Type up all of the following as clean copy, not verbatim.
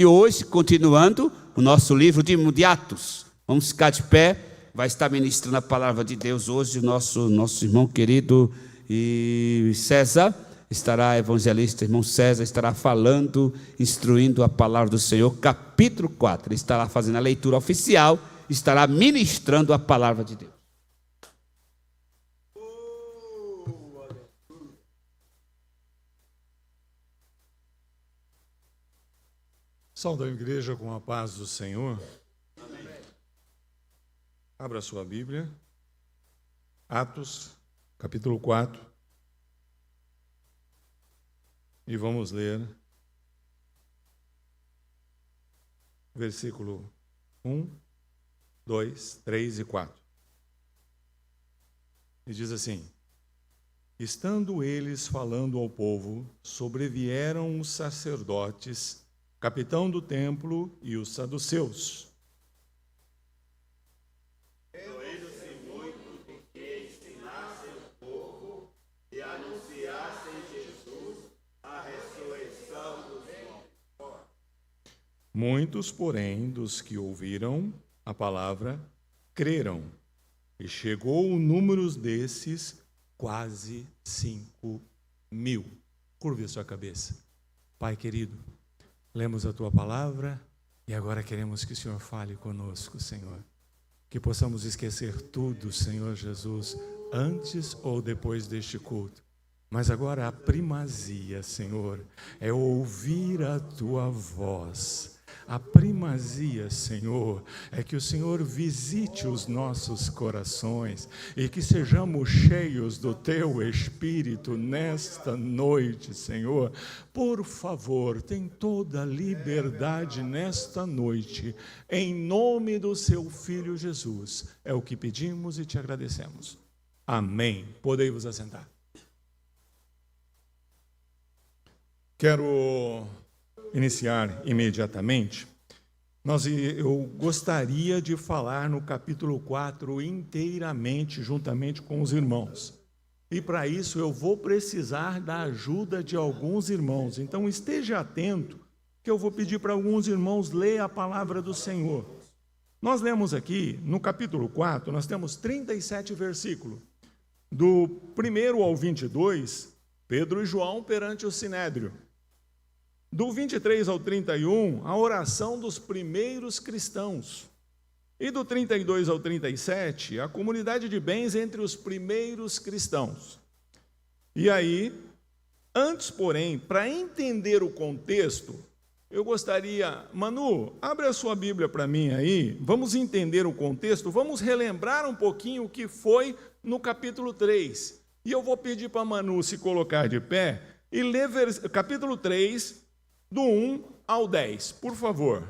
E hoje, continuando o nosso livro de Atos, vamos ficar de pé. Vai estar ministrando a palavra de Deus hoje o nosso irmão querido César. Estará evangelista, irmão César, estará falando, instruindo a palavra do Senhor, capítulo 4. Ele estará fazendo a leitura oficial, estará ministrando a palavra de Deus. Saúde a igreja com a paz do Senhor. Amém. Abra sua Bíblia. Atos, capítulo 4. E vamos ler versículo 1, 2, 3 e 4. E diz assim: estando eles falando ao povo, sobrevieram os sacerdotes, capitão do templo e os saduceus. Doendo-se muito de que ensinassem o povo e anunciassem Jesus a ressurreição dos mortos. Muitos, porém, dos que ouviram a palavra, creram, e chegou o número desses quase 5.000. Curve a sua cabeça. Pai querido, lemos a Tua palavra e agora queremos que o Senhor fale conosco, Senhor. Que possamos esquecer tudo, Senhor Jesus, antes ou depois deste culto. Mas agora a primazia, Senhor, é ouvir a Tua voz. A primazia, Senhor, é que o Senhor visite os nossos corações e que sejamos cheios do Teu Espírito nesta noite, Senhor. Por favor, tem toda a liberdade nesta noite, em nome do Seu Filho Jesus. É o que pedimos e Te agradecemos. Amém. Podei vos assentar. Quero iniciar imediatamente. Eu gostaria de falar no capítulo 4 inteiramente, juntamente com os irmãos. E para isso eu vou precisar da ajuda de alguns irmãos. Então esteja atento, que eu vou pedir para alguns irmãos ler a palavra do Senhor. Nós lemos aqui, no capítulo 4, nós temos 37 versículos. Do 1 ao 22, Pedro e João perante o Sinédrio. Do 23 ao 31, a oração dos primeiros cristãos. E do 32 ao 37, a comunidade de bens entre os primeiros cristãos. E aí, antes, porém, para entender o contexto, eu gostaria... Manu, abre a sua Bíblia para mim aí, vamos entender o contexto, vamos relembrar um pouquinho o que foi no capítulo 3. E eu vou pedir para a Manu se colocar de pé e ler capítulo 3, do 1 ao 10, por favor.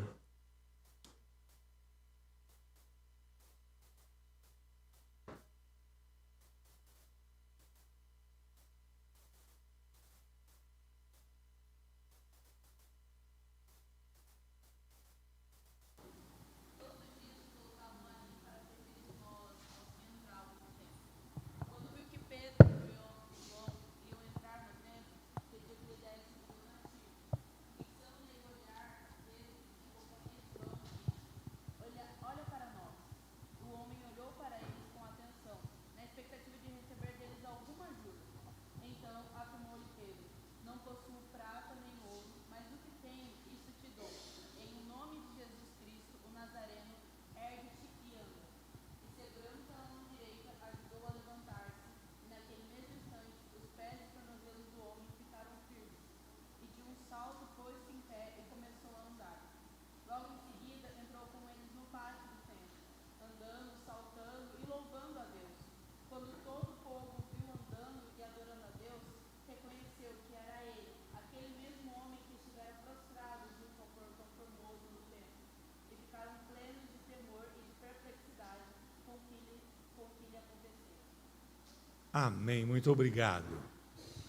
Amém, muito obrigado.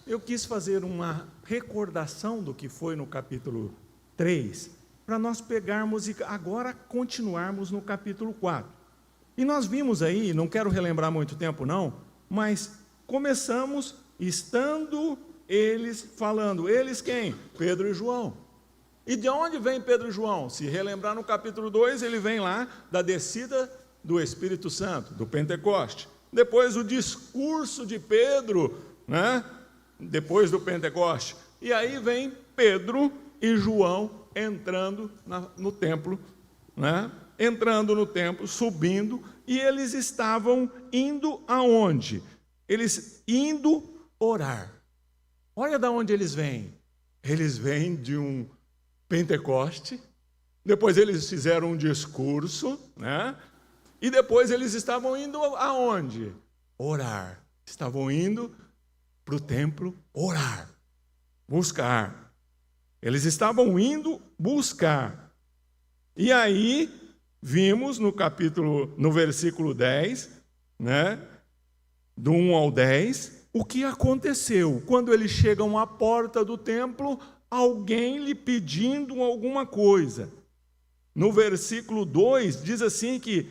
Eu quis fazer uma recordação do que foi no capítulo 3, para nós pegarmos e agora continuarmos no capítulo 4. E nós vimos aí, não quero relembrar muito tempo não, mas começamos estando eles falando. Eles quem? Pedro e João. E de onde vem Pedro e João? Se relembrar no capítulo 2, ele vem lá da descida do Espírito Santo, do Pentecoste. Depois o discurso de Pedro, né? Depois do Pentecoste. E aí vem Pedro e João entrando no templo, né? Entrando no templo, subindo, e eles estavam indo aonde? Eles indo orar. Olha de onde eles vêm. Eles vêm de um Pentecoste, depois eles fizeram um discurso, né? E depois eles estavam indo aonde? Orar. Estavam indo para o templo orar, buscar. Eles estavam indo buscar. E aí vimos no versículo 10, né? Do 1 ao 10, o que aconteceu quando eles chegam à porta do templo, alguém lhe pedindo alguma coisa. No versículo 2 diz assim que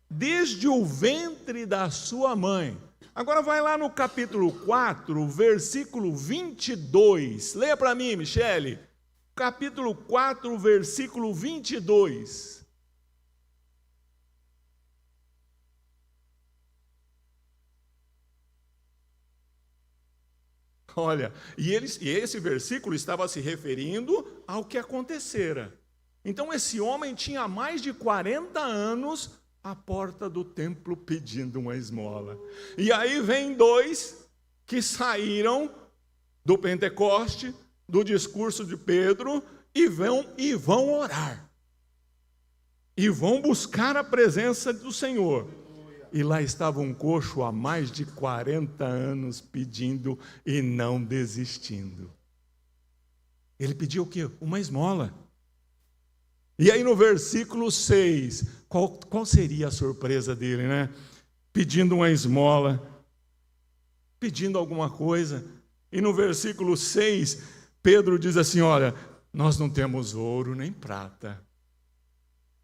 desde o ventre da sua mãe. Agora vai lá no capítulo 4, versículo 22. Leia para mim, Michele. Capítulo 4, versículo 22. Olha, e esse versículo estava se referindo ao que acontecera. Então esse homem tinha mais de 40 anos à porta do templo pedindo uma esmola. E aí vem dois que saíram do Pentecoste, do discurso de Pedro, e vão orar. E vão buscar a presença do Senhor. E lá estava um coxo há mais de 40 anos pedindo e não desistindo. Ele pediu o quê? Uma esmola. E aí no versículo 6, qual seria a surpresa dele, né? Pedindo uma esmola, pedindo alguma coisa. E no versículo 6, Pedro diz assim, olha, nós não temos ouro nem prata.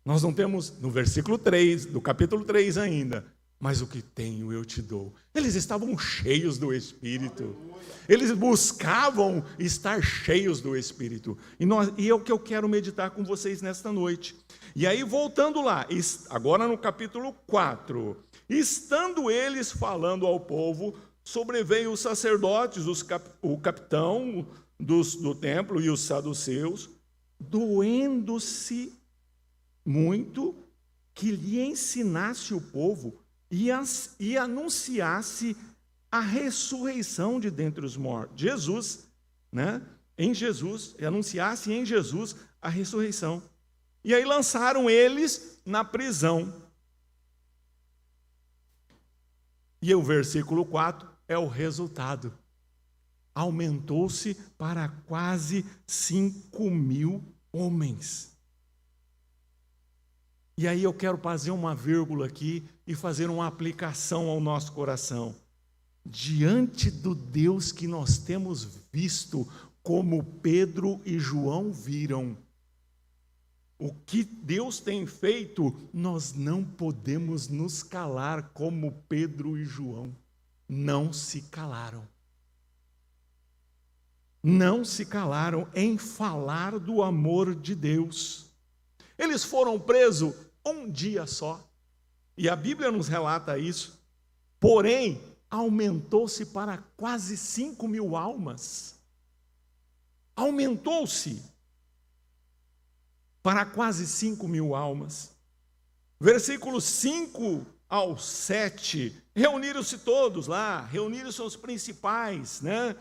Nós não temos, no versículo 3, do capítulo 3 ainda, mas o que tenho eu te dou. Eles estavam cheios do Espírito. Eles buscavam estar cheios do Espírito. E é o que eu quero meditar com vocês nesta noite. E aí, voltando lá, agora no capítulo 4, estando eles falando ao povo, sobreveio os sacerdotes, o capitão do templo e os saduceus, doendo-se muito que lhe ensinasse o povo e anunciasse a ressurreição de dentre os mortos. Jesus, né? Em Jesus, e anunciasse em Jesus a ressurreição. E aí lançaram eles na prisão. E o versículo 4 é o resultado. Aumentou-se para quase 5.000 homens. E aí eu quero fazer uma vírgula aqui e fazer uma aplicação ao nosso coração. Diante do Deus que nós temos visto, como Pedro e João viram, o que Deus tem feito, nós não podemos nos calar como Pedro e João não se calaram. Não se calaram em falar do amor de Deus. Eles foram presos um dia só, e a Bíblia nos relata isso, porém, aumentou-se para quase 5.000 almas. Aumentou-se para quase 5.000 almas. Versículos 5 ao 7, reuniram-se todos lá, reuniram-se os principais, né?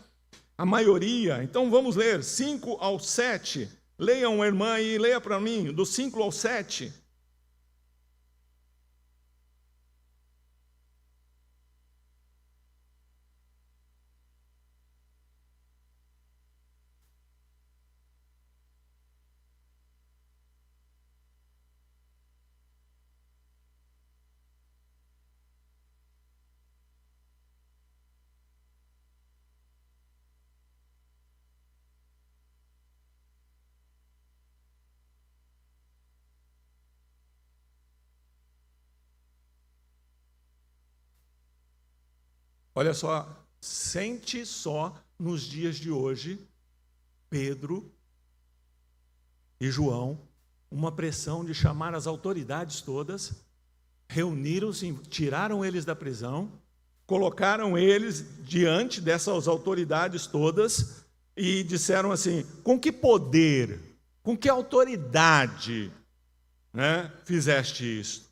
A maioria. Então vamos ler 5 ao 7. Leiam, irmã, e leia para mim, do 5 ao 7. Olha só, sente só nos dias de hoje, Pedro e João uma pressão de chamar as autoridades todas, reuniram-se, tiraram eles da prisão, colocaram eles diante dessas autoridades todas e disseram assim: com que poder, com que autoridade, né, fizeste isto?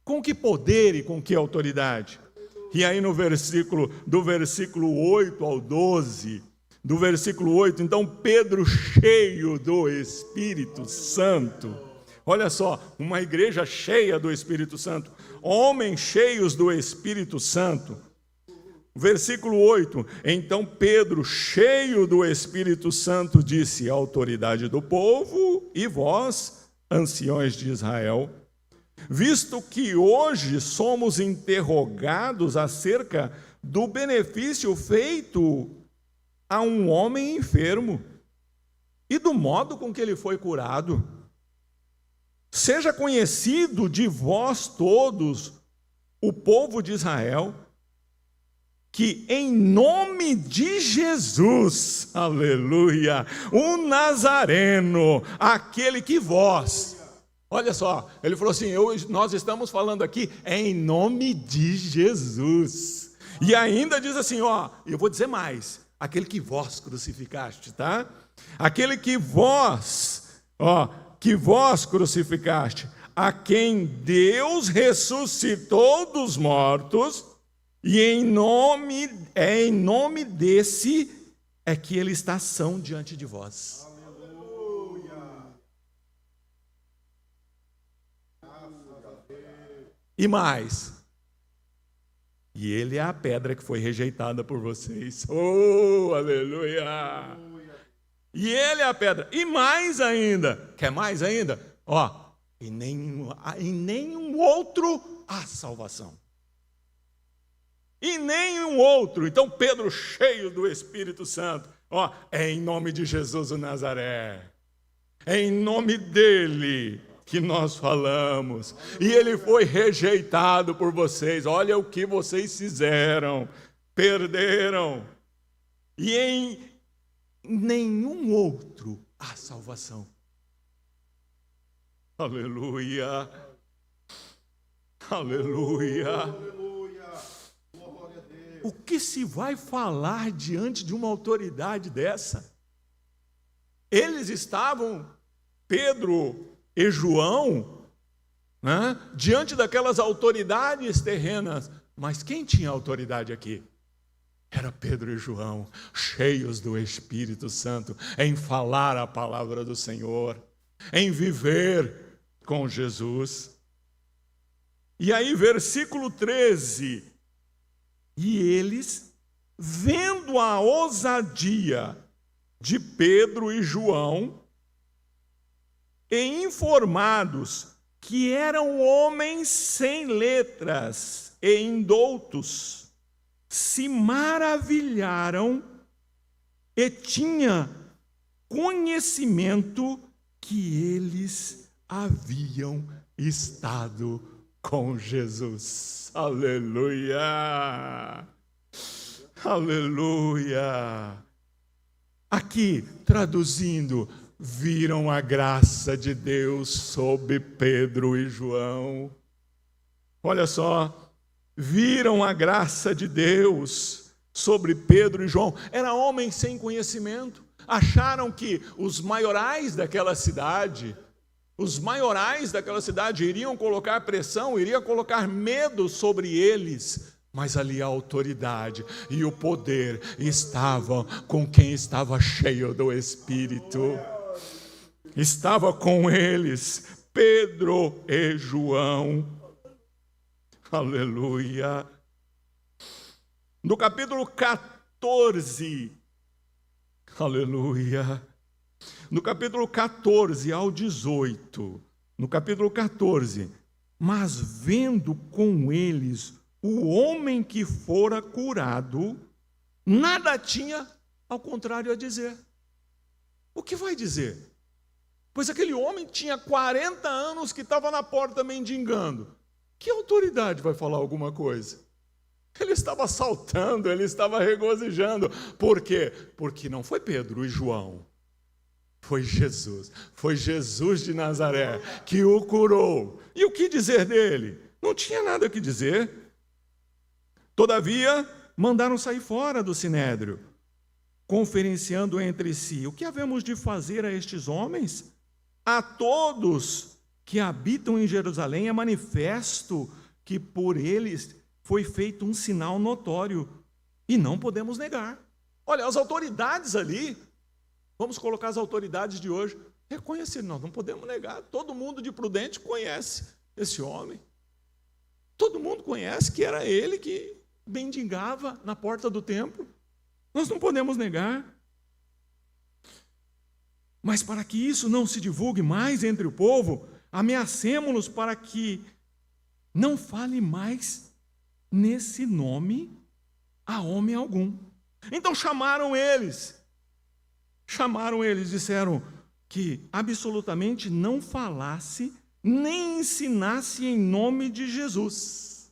Com que poder e com que autoridade? E aí do versículo 8 ao 12, do versículo 8, então Pedro, cheio do Espírito Santo, olha só, uma igreja cheia do Espírito Santo, homens cheios do Espírito Santo. Versículo 8, então Pedro, cheio do Espírito Santo, disse: autoridade do povo e vós, anciões de Israel, visto que hoje somos interrogados acerca do benefício feito a um homem enfermo e do modo com que ele foi curado, seja conhecido de vós todos, o povo de Israel, que em nome de Jesus, aleluia, o Nazareno, aquele que vós... Olha só, ele falou assim: nós estamos falando aqui em nome de Jesus. E ainda diz assim, eu vou dizer mais, aquele que vós crucificaste, tá? Aquele que vós crucificaste, a quem Deus ressuscitou dos mortos, e em nome desse é que ele está são diante de vós. E mais, e ele é a pedra que foi rejeitada por vocês. Oh, aleluia! E ele é a pedra. E mais ainda, quer mais ainda? Em nenhum outro há salvação. E nenhum outro. Então Pedro, cheio do Espírito Santo, é em nome de Jesus o Nazaré. É em nome dele que nós falamos, e ele foi rejeitado por vocês. Olha o que vocês fizeram, perderam, e em nenhum outro há salvação. Aleluia, aleluia. O que se vai falar diante de uma autoridade dessa? Eles estavam, Pedro e João, né, diante daquelas autoridades terrenas, mas quem tinha autoridade aqui? Era Pedro e João, cheios do Espírito Santo, em falar a palavra do Senhor, em viver com Jesus. E aí, versículo 13, e eles, vendo a ousadia de Pedro e João, e informados que eram homens sem letras e indoutos, se maravilharam e tinha conhecimento que eles haviam estado com Jesus. Aleluia! Aleluia! Aqui, traduzindo, viram a graça de Deus sobre Pedro e João. Olha só, viram a graça de Deus sobre Pedro e João. Eram homens sem conhecimento, acharam que os maiorais daquela cidade iriam colocar pressão, iriam colocar medo sobre eles. Mas ali a autoridade e o poder estavam com quem estava cheio do Espírito. Estava com eles, Pedro e João. Aleluia. No capítulo 14, aleluia. No capítulo 14 ao 18, no capítulo 14, mas vendo com eles o homem que fora curado, nada tinha ao contrário a dizer. O que vai dizer? Pois aquele homem tinha 40 anos que estava na porta mendigando. Que autoridade vai falar alguma coisa? Ele estava saltando, ele estava regozijando. Por quê? Porque não foi Pedro e João. Foi Jesus de Nazaré que o curou. E o que dizer dele? Não tinha nada o que dizer. Todavia, mandaram sair fora do sinédrio, conferenciando entre si: o que havemos de fazer a estes homens? A todos que habitam em Jerusalém é manifesto que por eles foi feito um sinal notório, e não podemos negar. Olha, as autoridades ali, vamos colocar as autoridades de hoje, reconheceram, nós não podemos negar, todo mundo de prudente conhece esse homem. Todo mundo conhece que era ele que mendigava na porta do templo. Nós não podemos negar. Mas para que isso não se divulgue mais entre o povo, ameacemo-los para que não fale mais nesse nome a homem algum. Então chamaram eles, disseram que absolutamente não falasse nem ensinasse em nome de Jesus.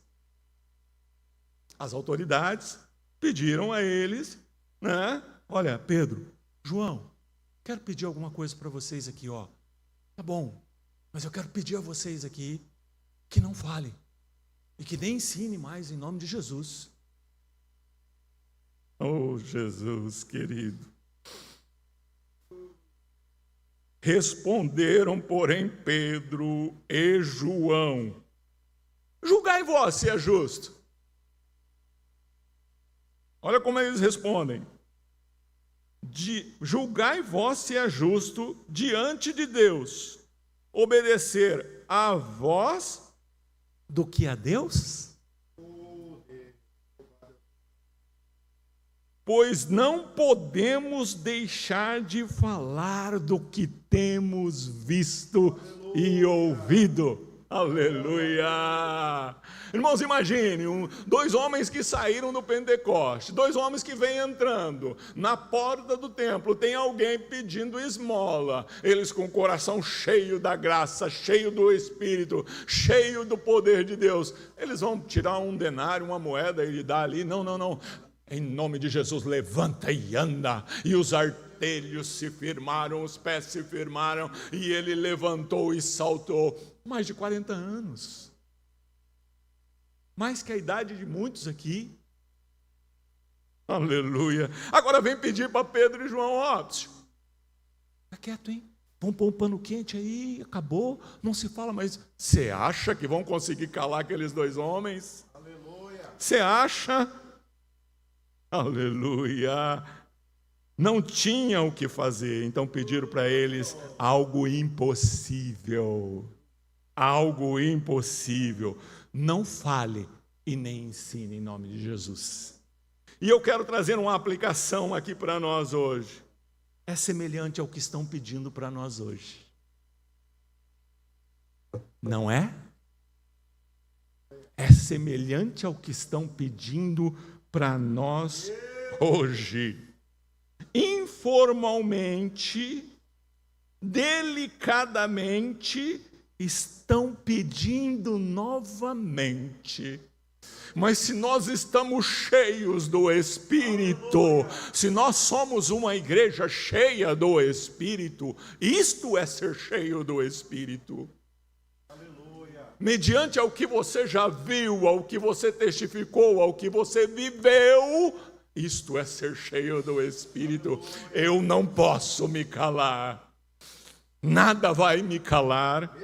As autoridades pediram a eles, né? Olha, Pedro, João, quero pedir alguma coisa para vocês aqui, ó. Tá bom, mas eu quero pedir a vocês aqui que não falem e que nem ensine mais em nome de Jesus. Oh, Jesus querido. Responderam, porém, Pedro e João: julgai vós se é justo. Olha como eles respondem: julgai vós se é justo diante de Deus obedecer a vós do que a Deus? Pois não podemos deixar de falar do que temos visto e ouvido. Aleluia! Irmãos, imagine, 2 homens que saíram do Pentecoste, 2 homens que vêm entrando, na porta do templo tem alguém pedindo esmola, eles com o coração cheio da graça, cheio do Espírito, cheio do poder de Deus, eles vão tirar um denário, uma moeda e lhe dar ali? Não. Em nome de Jesus, levanta e anda. E os artelhos se firmaram, os pés se firmaram, e ele levantou e saltou. Mais de 40 anos. Mais que a idade de muitos aqui. Aleluia. Agora vem pedir para Pedro e João: ó, fica quieto, hein? Vamos pôr um pano quente aí, acabou, não se fala mais. Você acha que vão conseguir calar aqueles 2 homens? Aleluia. Você acha? Aleluia. Não tinham o que fazer, então pediram para eles algo impossível. Algo impossível. Não fale e nem ensine em nome de Jesus. E eu quero trazer uma aplicação aqui para nós hoje. É semelhante ao que estão pedindo para nós hoje. Não é? É semelhante ao que estão pedindo para nós hoje. Informalmente, delicadamente, estão pedindo novamente. Mas se nós estamos cheios do Espírito, se nós somos uma igreja cheia do Espírito, isto é ser cheio do Espírito. Mediante ao que você já viu, ao que você testificou, ao que você viveu, isto é ser cheio do Espírito. Eu não posso me calar. Nada vai me calar.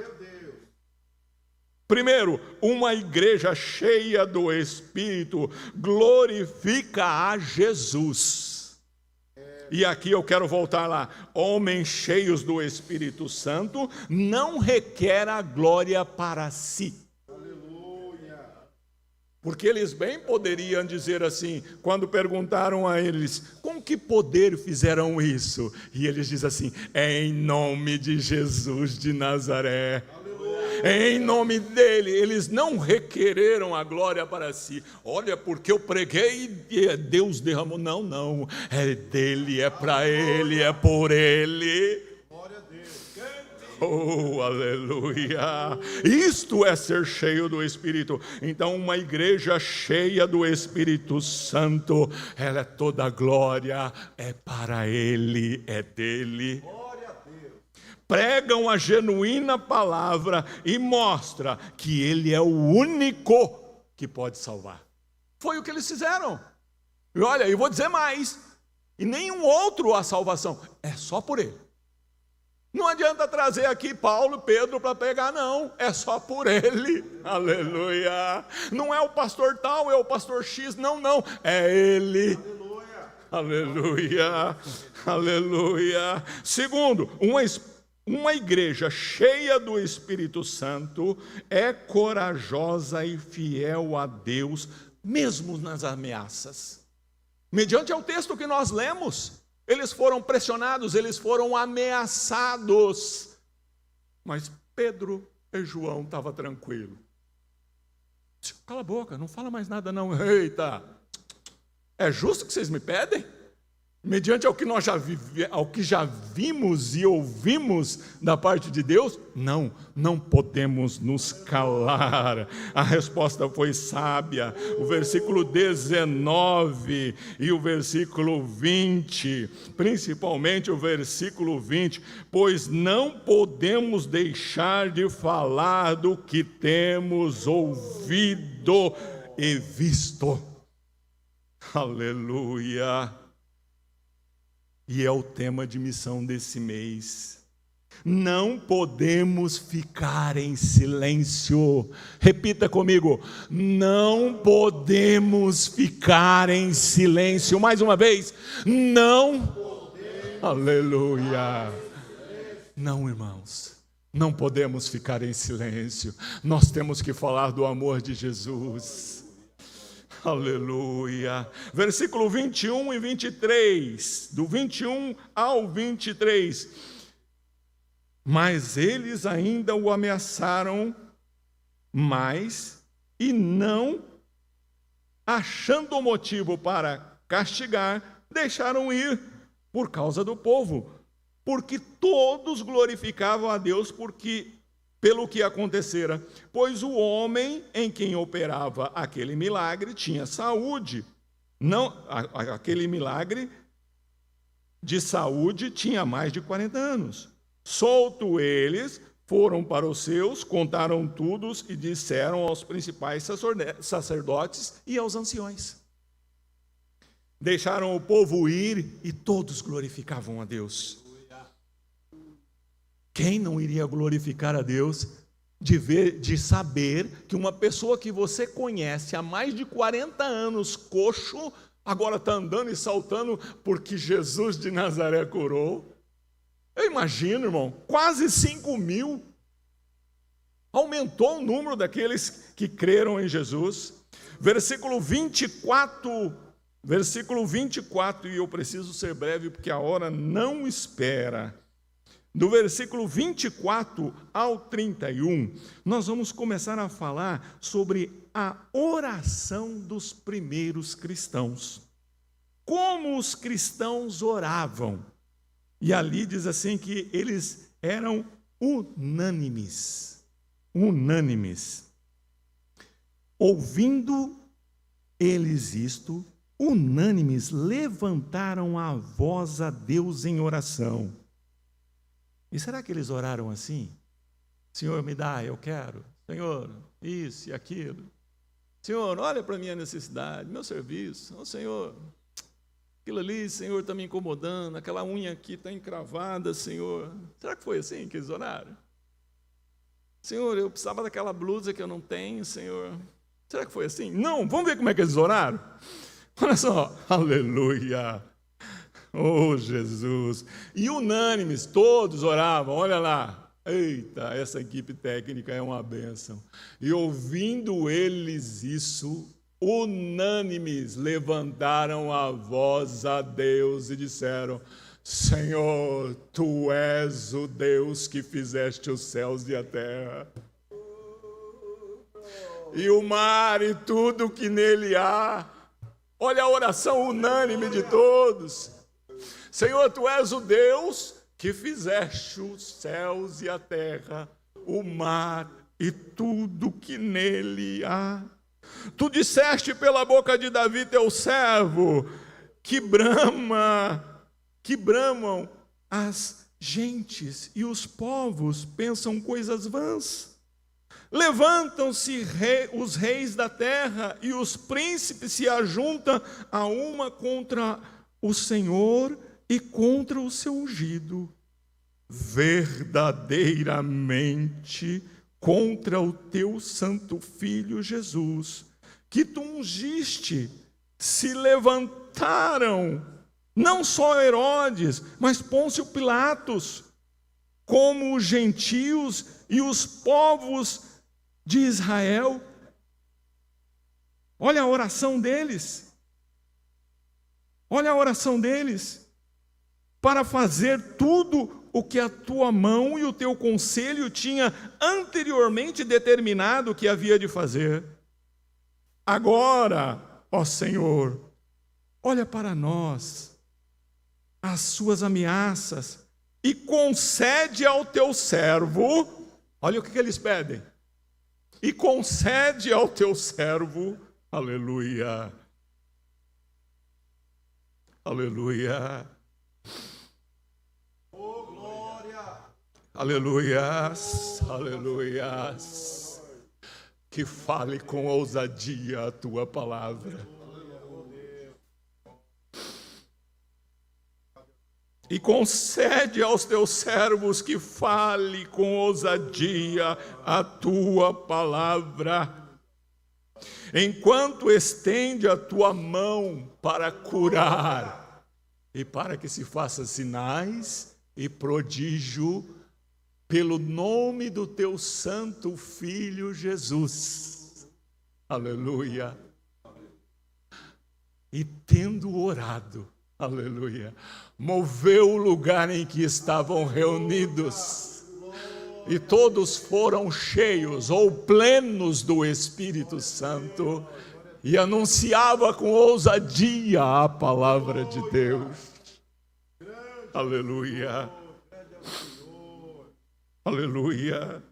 Primeiro, uma igreja cheia do Espírito glorifica a Jesus. E aqui eu quero voltar lá. Homens cheios do Espírito Santo não requer a glória para si. Aleluia. Porque eles bem poderiam dizer assim, quando perguntaram a eles, com que poder fizeram isso? E eles dizem assim, é em nome de Jesus de Nazaré. Em nome dele, eles não requereram a glória para si. Olha, porque eu preguei e Deus derramou. Não, é dele, é para ele, é por ele. Glória a Deus. Oh, aleluia. Isto é ser cheio do Espírito. Então, uma igreja cheia do Espírito Santo, ela é toda glória, é para ele, é dele. pregam a genuína palavra e mostra que Ele é o único que pode salvar. Foi o que eles fizeram. E olha, eu vou dizer mais, e nenhum outro há salvação, é só por Ele. Não adianta trazer aqui Paulo e Pedro para pregar, não. É só por Ele. Aleluia. Não é o pastor tal, é o pastor X. Não, não. É Ele. Aleluia. Aleluia. Segundo, uma igreja cheia do Espírito Santo é corajosa e fiel a Deus, mesmo nas ameaças. Mediante ao texto que nós lemos, eles foram pressionados, eles foram ameaçados. Mas Pedro e João estavam tranquilos. Cala a boca, não fala mais nada não. Eita, é justo que vocês me pedem? Mediante ao que nós já vimos e ouvimos da parte de Deus? Não podemos nos calar. A resposta foi sábia. O versículo 19 e o versículo 20, principalmente o versículo 20, pois não podemos deixar de falar do que temos ouvido e visto. Aleluia. E é o tema de missão desse mês. Não podemos ficar em silêncio. Repita comigo. Não podemos ficar em silêncio. Mais uma vez. Não. Aleluia. Não, irmãos. Não podemos ficar em silêncio. Nós temos que falar do amor de Jesus. Aleluia. Versículo 21 e 23, do 21 ao 23. Mas eles ainda o ameaçaram mais e não, achando motivo para castigar, deixaram ir por causa do povo, porque todos glorificavam a Deus pelo que acontecera, pois o homem em quem operava aquele milagre tinha saúde. Não, aquele milagre de saúde tinha mais de 40 anos. Solto eles, foram para os seus, contaram tudo e disseram aos principais sacerdotes e aos anciões. Deixaram o povo ir e todos glorificavam a Deus. Quem não iria glorificar a Deus de saber que uma pessoa que você conhece há mais de 40 anos, coxo, agora está andando e saltando porque Jesus de Nazaré curou? Eu imagino, irmão, quase 5.000. Aumentou o número daqueles que creram em Jesus. Versículo 24, e eu preciso ser breve porque a hora não espera. Do versículo 24 ao 31, nós vamos começar a falar sobre a oração dos primeiros cristãos. Como os cristãos oravam. E ali diz assim que eles eram unânimes. Ouvindo eles isto, unânimes levantaram a voz a Deus em oração. E será que eles oraram assim? Senhor, me dá, eu quero. Senhor, isso e aquilo. Senhor, olha para a minha necessidade, meu serviço. Oh, Senhor, aquilo ali, Senhor, está me incomodando. Aquela unha aqui está encravada, Senhor. Será que foi assim que eles oraram? Senhor, eu precisava daquela blusa que eu não tenho, Senhor. Será que foi assim? Não, vamos ver como é que eles oraram? Olha só, aleluia. Oh, Jesus! E unânimes, todos oravam, olha lá. Eita, essa equipe técnica é uma bênção. E ouvindo eles isso, unânimes levantaram a voz a Deus e disseram: Senhor, Tu és o Deus que fizeste os céus e a terra, e o mar e tudo que nele há. Olha a oração unânime de todos. Senhor, Tu és o Deus que fizeste os céus e a terra, o mar e tudo que nele há. Tu disseste pela boca de Davi, teu servo, que bramam as gentes e os povos pensam coisas vãs. Levantam-se os reis da terra e os príncipes se ajuntam a uma contra o Senhor e contra o seu ungido. Verdadeiramente contra o teu santo Filho Jesus, que tu ungiste, se levantaram, não só Herodes, mas Pôncio Pilatos, como os gentios e os povos de Israel. Olha a oração deles. Olha a oração deles. Para fazer tudo o que a tua mão e o teu conselho tinha anteriormente determinado que havia de fazer. Agora, ó Senhor, olha para nós as suas ameaças e concede ao teu servo, olha o que eles pedem, e concede ao teu servo, aleluia, aleluia, Oh, glória! aleluias, aleluias, que fale com ousadia a tua palavra. E concede aos teus servos que fale com ousadia a tua palavra, enquanto estende a tua mão para curar, e para que se faça sinais e prodígio pelo nome do teu santo Filho Jesus. Aleluia. E tendo orado, aleluia, moveu o lugar em que estavam reunidos, e todos foram cheios ou plenos do Espírito Santo, e anunciava com ousadia a palavra de Deus. Aleluia. Aleluia.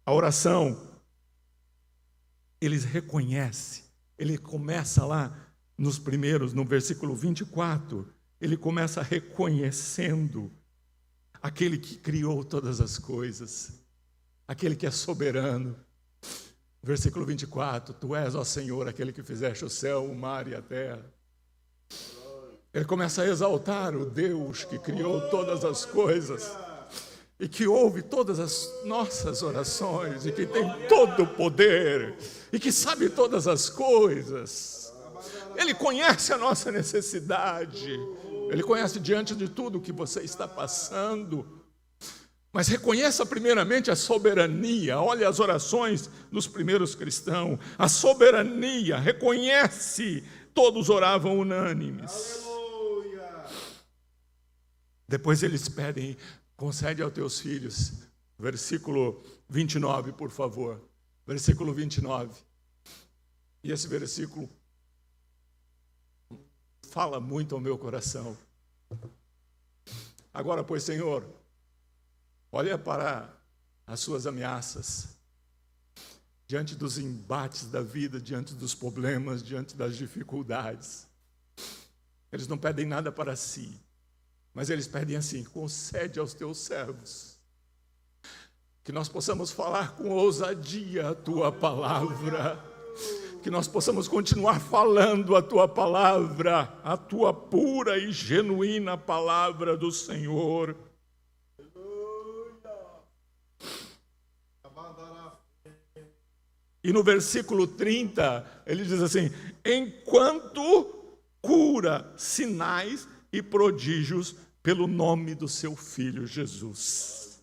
A oração, eles reconhecem, ele começa lá nos primeiros, no versículo 24, ele começa reconhecendo aquele que criou todas as coisas, aquele que é soberano. Versículo 24, tu és, ó Senhor, aquele que fizeste o céu, o mar e a terra. Ele começa a exaltar o Deus que criou todas as coisas e que ouve todas as nossas orações e que tem todo o poder e que sabe todas as coisas. Ele conhece a nossa necessidade, ele conhece diante de tudo o que você está passando. Mas reconheça primeiramente a soberania. Olha as orações dos primeiros cristãos. A soberania, reconhece. Todos oravam unânimes. Aleluia! Depois eles pedem, concede aos teus filhos. Versículo 29, por favor. Versículo 29. E esse versículo fala muito ao meu coração. Agora, pois, Senhor, olha para as suas ameaças, diante dos embates da vida, diante dos problemas, diante das dificuldades. Eles não pedem nada para si, mas eles pedem assim, concede aos teus servos, que nós possamos falar com ousadia a tua palavra, que nós possamos continuar falando a tua palavra, a tua pura e genuína palavra do Senhor. E no versículo 30, ele diz assim, enquanto cura sinais e prodígios pelo nome do seu Filho Jesus.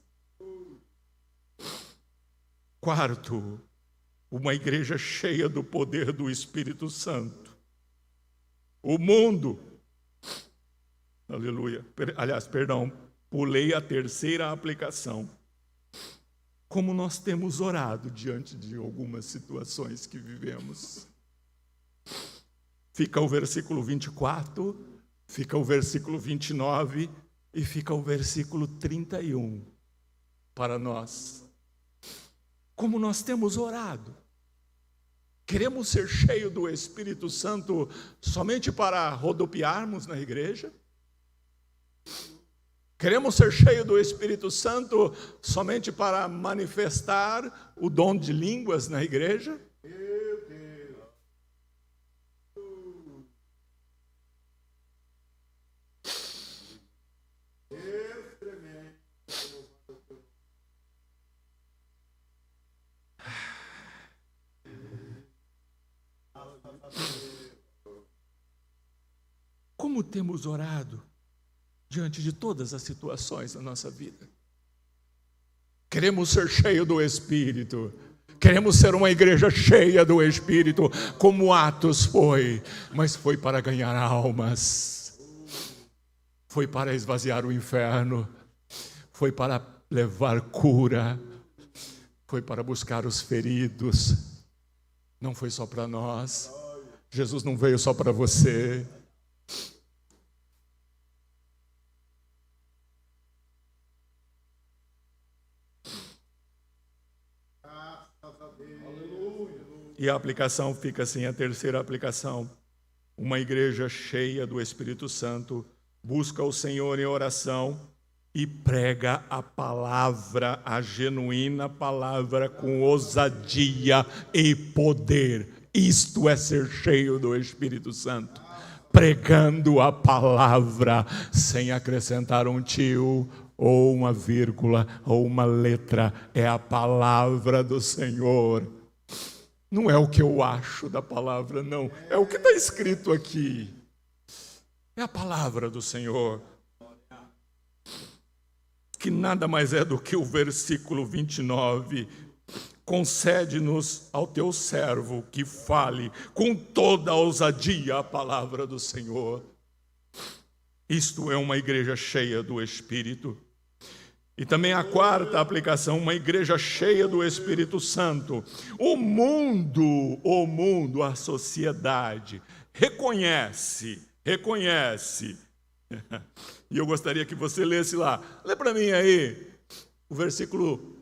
Quarto, uma igreja cheia do poder do Espírito Santo. O mundo, aleluia, aliás, perdão, pulei a terceira aplicação. Como nós temos orado diante de algumas situações que vivemos. Fica o versículo 24, fica o versículo 29 e fica o versículo 31 para nós. Como nós temos orado. Queremos ser cheios do Espírito Santo somente para rodopiarmos na igreja? Queremos ser cheios do Espírito Santo somente para manifestar o dom de línguas na igreja? Como temos orado diante de todas as situações da nossa vida? Queremos ser cheios do Espírito. Queremos ser uma igreja cheia do Espírito, como Atos foi. Mas foi para ganhar almas. Foi para esvaziar o inferno. Foi para levar cura. Foi para buscar os feridos. Não foi só para nós. Jesus não veio só para você. E a aplicação fica assim, a terceira aplicação. Uma igreja cheia do Espírito Santo busca o Senhor em oração e prega a palavra, a genuína palavra, com ousadia e poder. Isto é ser cheio do Espírito Santo. Pregando a palavra, sem acrescentar um tio, ou uma vírgula, ou uma letra. É a palavra do Senhor. Não é o que eu acho da palavra, não. É o que está escrito aqui. É a palavra do Senhor. Que nada mais é do que o versículo 29. Concede-nos ao teu servo que fale com toda a ousadia a palavra do Senhor. Isto é uma igreja cheia do Espírito. E também a quarta aplicação, uma igreja cheia do Espírito Santo. O mundo, a sociedade, reconhece. E eu gostaria que você lesse lá. Lê para mim aí o versículo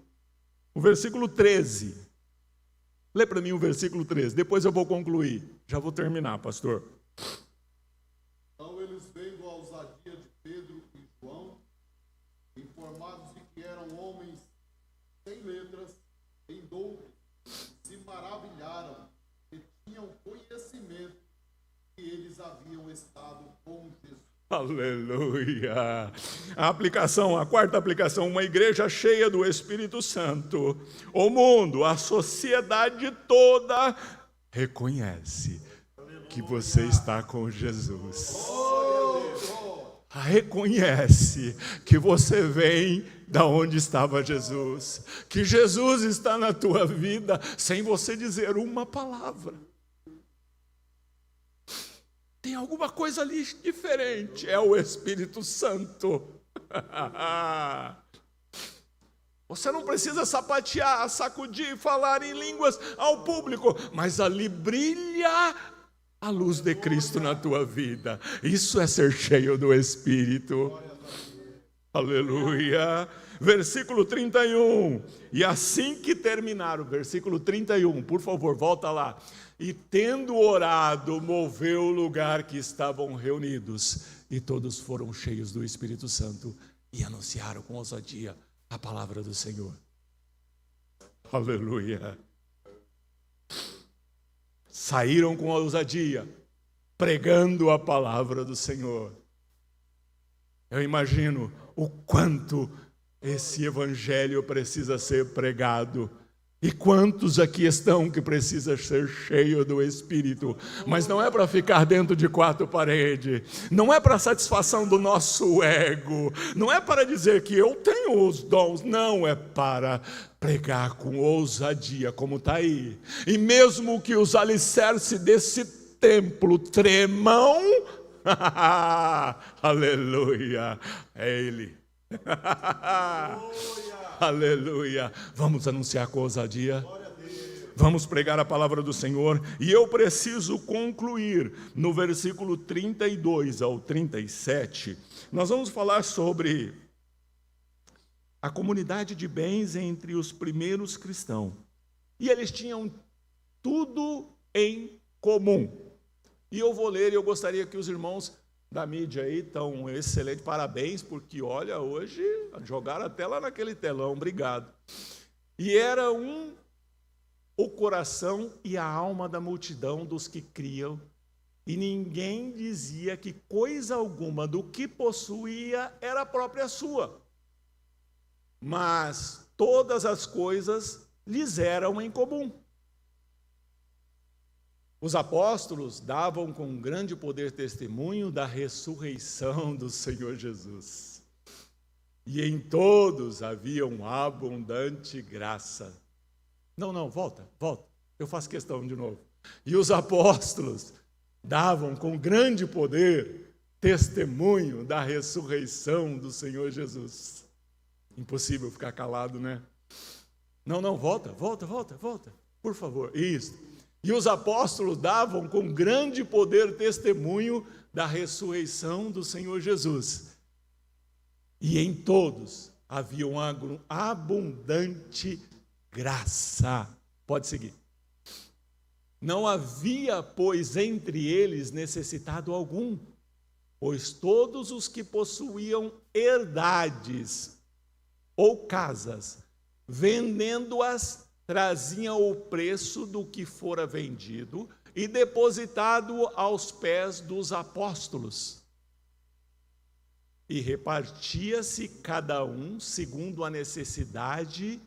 13. Lê para mim o versículo 13. Depois eu vou concluir. Já vou terminar, pastor. Então eles, vendo a ousadia de Pedro e João, informados de que eram homens sem letras, sem doutos, se maravilharam e tinham conhecimento que eles haviam estado com Jesus. Aleluia! A quarta aplicação, uma igreja cheia do Espírito Santo. O mundo, a sociedade toda reconhece que você está com Jesus. Reconhece que você vem da onde estava Jesus, que Jesus está na tua vida sem você dizer uma palavra. Tem alguma coisa ali diferente, é o Espírito Santo. Você não precisa sapatear, sacudir, falar em línguas ao público, mas ali brilha a luz de Cristo na tua vida. Isso é ser cheio do Espírito. Aleluia. Versículo 31. E assim que terminar o versículo 31, por favor, volta lá. E tendo orado, moveu o lugar que estavam reunidos, e todos foram cheios do Espírito Santo e anunciaram com ousadia a palavra do Senhor. Aleluia. Saíram com ousadia, pregando a palavra do Senhor. Eu imagino o quanto esse evangelho precisa ser pregado. E quantos aqui estão que precisa ser cheio do Espírito? Mas não é para ficar dentro de quatro paredes. Não é para satisfação do nosso ego. Não é para dizer que eu tenho os dons. Não, é para pregar com ousadia, como está aí. E mesmo que os alicerces desse templo tremam, aleluia, é Ele. Aleluia. Vamos anunciar com ousadia. Vamos pregar a palavra do Senhor. E eu preciso concluir no versículo 32 ao 37. Nós vamos falar sobre a comunidade de bens entre os primeiros cristãos. E eles tinham tudo em comum. E eu vou ler e eu gostaria que os irmãos da mídia aí estão excelentes, parabéns, porque olha, hoje jogaram até lá naquele telão, obrigado. E era o coração e a alma da multidão dos que criam, e ninguém dizia que coisa alguma do que possuía era própria sua, mas todas as coisas lhes eram em comum. Os apóstolos davam com grande poder testemunho da ressurreição do Senhor Jesus. E em todos havia uma abundante graça. Não, volta. Eu faço questão de novo. E os apóstolos davam com grande poder testemunho da ressurreição do Senhor Jesus. Impossível ficar calado, né? Não, volta. Por favor, isso. E os apóstolos davam com grande poder testemunho da ressurreição do Senhor Jesus. E em todos havia uma abundante graça. Pode seguir. Não havia, pois, entre eles necessitado algum, pois todos os que possuíam herdades ou casas, vendendo-as, traziam o preço do que fora vendido e depositado aos pés dos apóstolos. E repartia-se cada um segundo a necessidade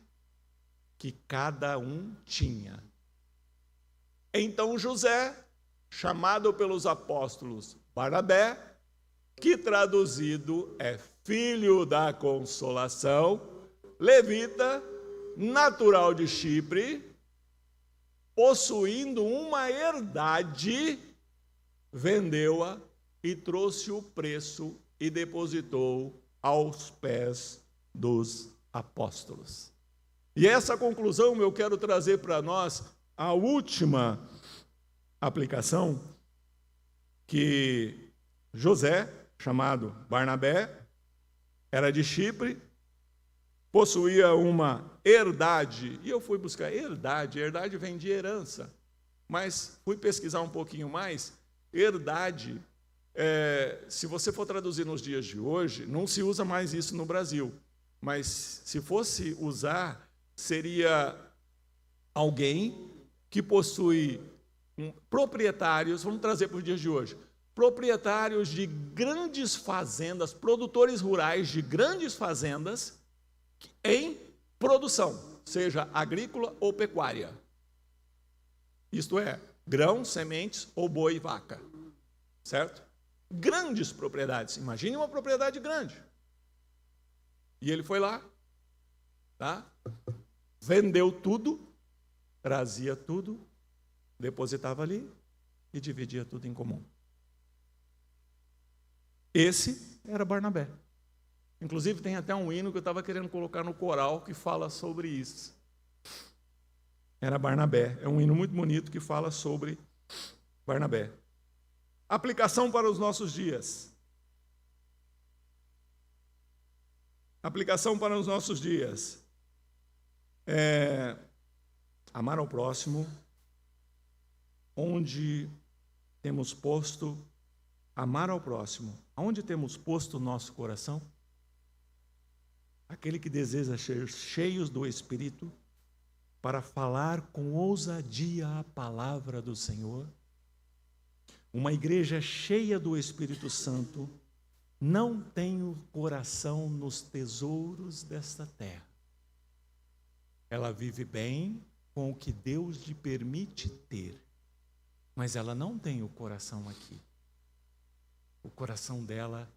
que cada um tinha. Então José, chamado pelos apóstolos Barnabé, que traduzido é filho da consolação, levita, natural de Chipre, possuindo uma herdade, vendeu-a e trouxe o preço e depositou aos pés dos apóstolos. E essa conclusão eu quero trazer para nós a última aplicação, que José, chamado Barnabé, era de Chipre, possuía uma herdade, e eu fui buscar herdade vem de herança, mas fui pesquisar um pouquinho mais, herdade, se você for traduzir nos dias de hoje, não se usa mais isso no Brasil, mas se fosse usar, seria alguém que possui proprietários, vamos trazer para os dias de hoje, proprietários de grandes fazendas, produtores rurais de grandes fazendas, em produção, seja agrícola ou pecuária. Isto é, grão, sementes ou boi e vaca. Certo? Grandes propriedades. Imagine uma propriedade grande. E ele foi lá, tá? Vendeu tudo, trazia tudo, depositava ali e dividia tudo em comum. Esse era Barnabé. Inclusive, tem até um hino que eu estava querendo colocar no coral que fala sobre isso. Era Barnabé. É um hino muito bonito que fala sobre Barnabé. Aplicação para os nossos dias. Aplicação para os nossos dias. Amar ao próximo, onde temos posto, amar ao próximo, onde temos posto o nosso coração? Aquele que deseja ser cheios do Espírito para falar com ousadia a palavra do Senhor. Uma igreja cheia do Espírito Santo não tem o coração nos tesouros desta terra. Ela vive bem com o que Deus lhe permite ter, mas ela não tem o coração aqui. O coração dela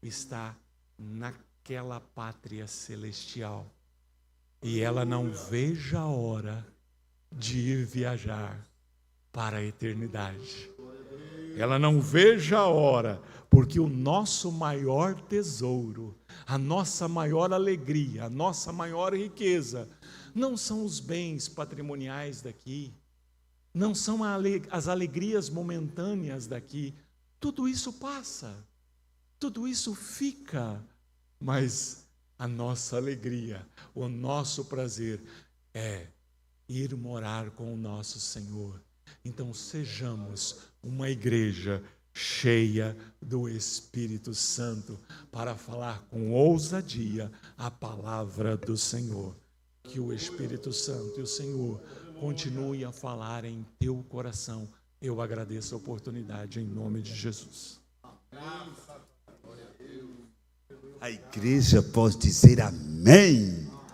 está naquela pátria celestial. E ela não veja a hora de ir viajar para a eternidade. Ela não veja a hora, porque o nosso maior tesouro, a nossa maior alegria, a nossa maior riqueza, não são os bens patrimoniais daqui, não são as alegrias momentâneas daqui. Tudo isso passa, tudo isso fica, mas a nossa alegria, o nosso prazer é ir morar com o nosso Senhor. Então sejamos uma igreja cheia do Espírito Santo, para falar com ousadia a palavra do Senhor. Que o Espírito Santo e o Senhor continue a falar em teu coração. Eu agradeço a oportunidade em nome de Jesus. A igreja pode dizer amém.